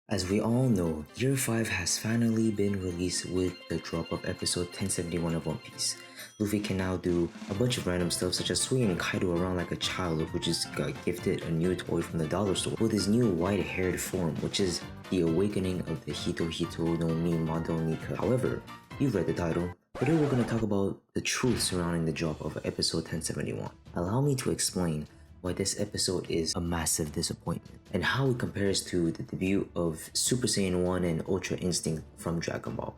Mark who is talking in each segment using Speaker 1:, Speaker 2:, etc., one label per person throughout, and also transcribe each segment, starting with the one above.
Speaker 1: As we all know, Year 5 has finally been released with the drop of episode 1071 of One Piece. Luffy can now do a bunch of random stuff such as swinging Kaido around like a child who just got gifted a new toy from the dollar store with his new white-haired form, which is the awakening of the Hito Hito no Mi Mado Nika. However, you've read the title. Today we're going to talk about the truth surrounding the drop of episode 1071. Allow me to explain why this episode is a massive disappointment, and how it compares to the debut of Super Saiyan 1 and Ultra Instinct from Dragon Ball.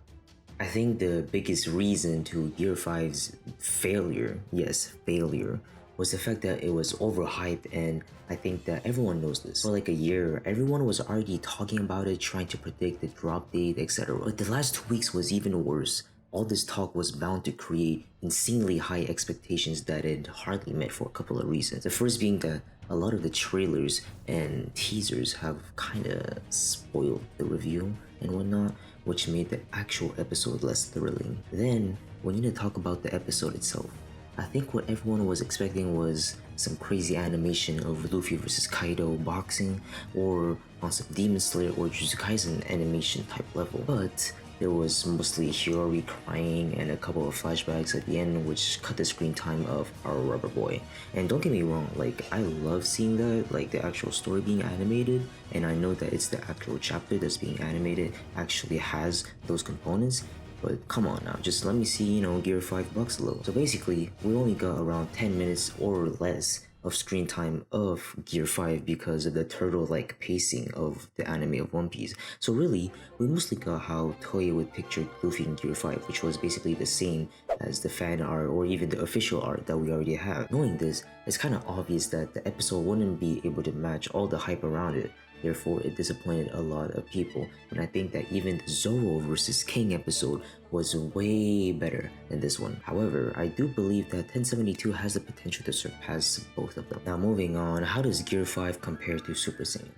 Speaker 1: I think the biggest reason to Gear 5's failure, yes, failure, was the fact that it was overhyped, and I think that everyone knows this. For like a year, everyone was already talking about it, trying to predict the drop date, etc. But the last 2 weeks was even worse. All this talk was bound to create insanely high expectations that it hardly met for a couple of reasons. The first being that a lot of the trailers and teasers have kinda spoiled the review and whatnot, which made the actual episode less thrilling. Then, we need to talk about the episode itself. I think what everyone was expecting was some crazy animation of Luffy versus Kaido boxing, or on some Demon Slayer or Jujutsu Kaisen animation type level. But there was mostly Hiyori crying and a couple of flashbacks at the end, which cut the screen time of our rubber boy. And don't get me wrong, like, I love seeing that, like the actual story being animated, and I know that it's the actual chapter that's being animated actually has those components. But come on now, just let me see, Gear 5 bucks a little. So basically, we only got around 10 minutes or less of screen time of Gear 5 because of the turtle-like pacing of the anime of One Piece. So really, we mostly got how Toei would picture Luffy in Gear 5, which was basically the same as the fan art or even the official art that we already have. Knowing this, it's kind of obvious that the episode wouldn't be able to match all the hype around it. Therefore, it disappointed a lot of people, and I think that even the Zoro vs. King episode was way better than this one. However, I do believe that 1072 has the potential to surpass both of them. Now moving on, how does Gear 5 compare to Super Saiyan?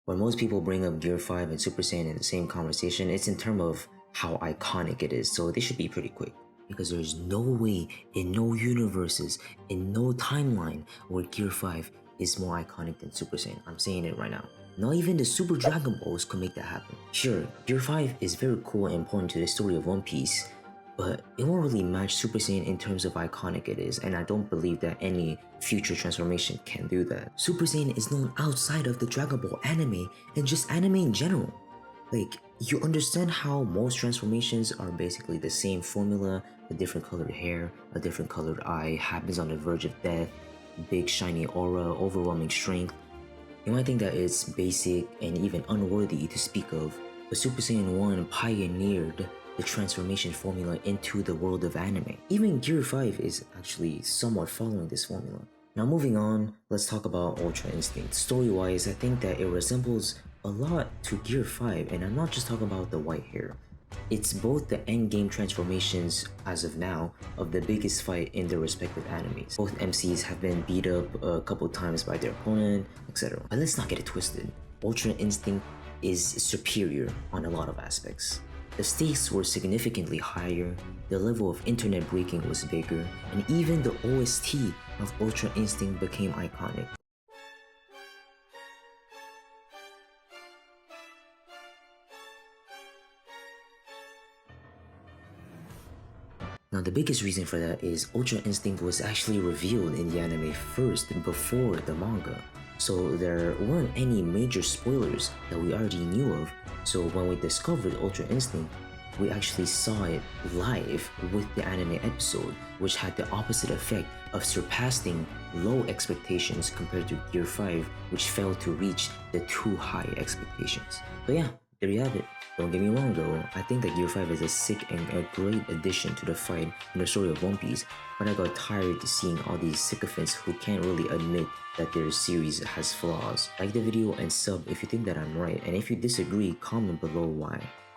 Speaker 1: When most people bring up Gear 5 and Super Saiyan in the same conversation, it's in terms of how iconic it is, so they should be pretty quick. Because there's no way, in no universes, in no timeline, where Gear 5 is more iconic than Super Saiyan. I'm saying it right now. Not even the Super Dragon Balls could make that happen. Sure, Gear 5 is very cool and important to the story of One Piece, but it won't really match Super Saiyan in terms of iconic it is, and I don't believe that any future transformation can do that. Super Saiyan is known outside of the Dragon Ball anime and just anime in general. Like, you understand how most transformations are basically the same formula: a different colored hair, a different colored eye, happens on the verge of death, big shiny aura, overwhelming strength. You might think that it's basic and even unworthy to speak of, but Super Saiyan 1 pioneered the transformation formula into the world of anime. Even Gear 5 is actually somewhat following this formula. Now moving on, let's talk about Ultra Instinct. Story-wise, I think that it resembles a lot to Gear 5, and I'm not just talking about the white hair. It's both the endgame transformations, as of now, of the biggest fight in their respective animes. Both MCs have been beat up a couple times by their opponent, etc. But let's not get it twisted. Ultra Instinct is superior on a lot of aspects. The stakes were significantly higher, the level of internet breaking was bigger, and even the OST of Ultra Instinct became iconic. Now the biggest reason for that is Ultra Instinct was actually revealed in the anime first before the manga. So there weren't any major spoilers that we already knew of, so when we discovered Ultra Instinct, we actually saw it live with the anime episode, which had the opposite effect of surpassing low expectations compared to Gear 5, which failed to reach the too high expectations. But yeah, there you have it. Don't get me wrong though, I think that Gear 5 is a sick and a great addition to the fight in the story of One Piece, but I got tired seeing all these sycophants who can't really admit that their series has flaws. Like the video and sub if you think that I'm right, and if you disagree, comment below why.